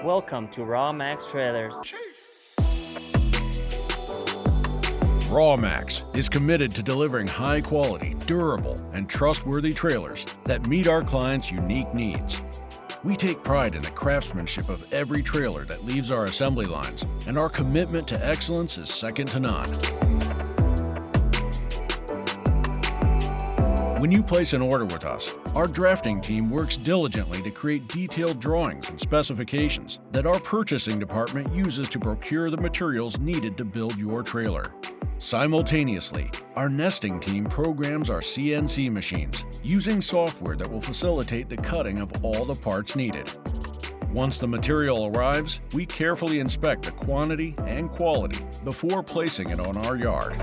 Welcome to Rawmaxx Trailers. Rawmaxx is committed to delivering high-quality, durable, and trustworthy trailers that meet our clients' unique needs. We take pride in the craftsmanship of every trailer that leaves our assembly lines, and our commitment to excellence is second to none. When you place an order with us, our drafting team works diligently to create detailed drawings and specifications that our purchasing department uses to procure the materials needed to build your trailer. Simultaneously, our nesting team programs our CNC machines using software that will facilitate the cutting of all the parts needed. Once the material arrives, we carefully inspect the quantity and quality before placing it on our yard.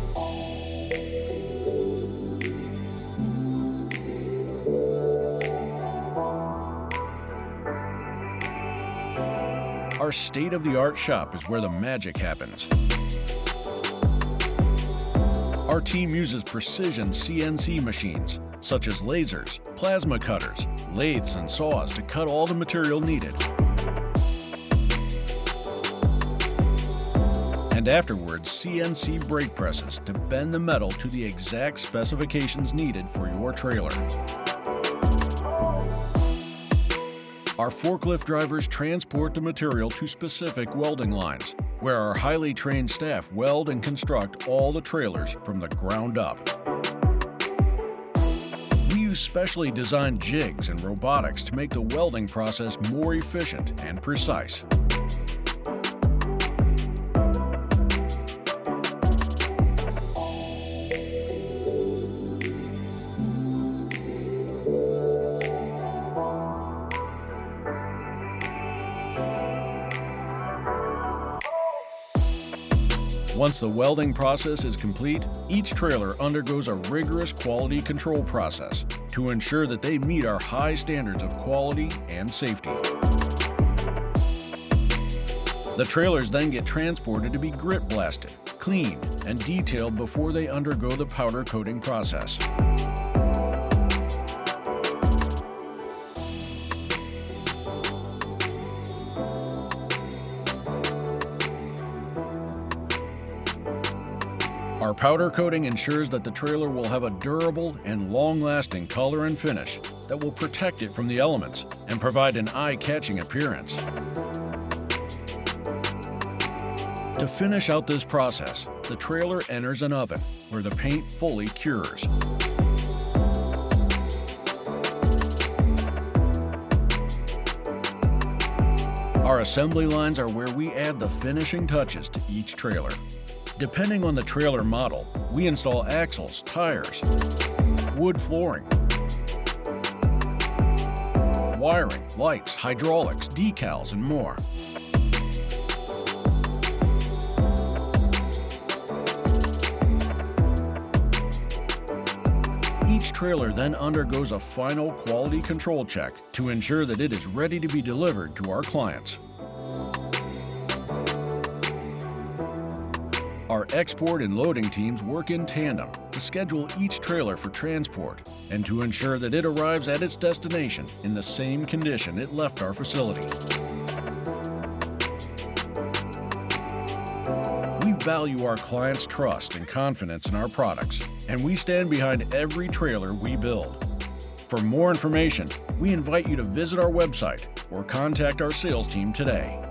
Our state-of-the-art shop is where the magic happens. Our team uses precision CNC machines, such as lasers, plasma cutters, lathes, and saws to cut all the material needed. And afterwards, CNC brake presses to bend the metal to the exact specifications needed for your trailer. Our forklift drivers transport the material to specific welding lines, where our highly trained staff weld and construct all the trailers from the ground up. We use specially designed jigs and robotics to make the welding process more efficient and precise. Once the welding process is complete, each trailer undergoes a rigorous quality control process to ensure that they meet our high standards of quality and safety. The trailers then get transported to be grit blasted, cleaned, and detailed before they undergo the powder coating process. Our powder coating ensures that the trailer will have a durable and long-lasting color and finish that will protect it from the elements and provide an eye-catching appearance. To finish out this process, the trailer enters an oven where the paint fully cures. Our assembly lines are where we add the finishing touches to each trailer. Depending on the trailer model, we install axles, tires, wood flooring, wiring, lights, hydraulics, decals, and more. Each trailer then undergoes a final quality control check to ensure that it is ready to be delivered to our clients. Our export and loading teams work in tandem to schedule each trailer for transport and to ensure that it arrives at its destination in the same condition it left our facility. We value our clients' trust and confidence in our products, and we stand behind every trailer we build. For more information, we invite you to visit our website or contact our sales team today.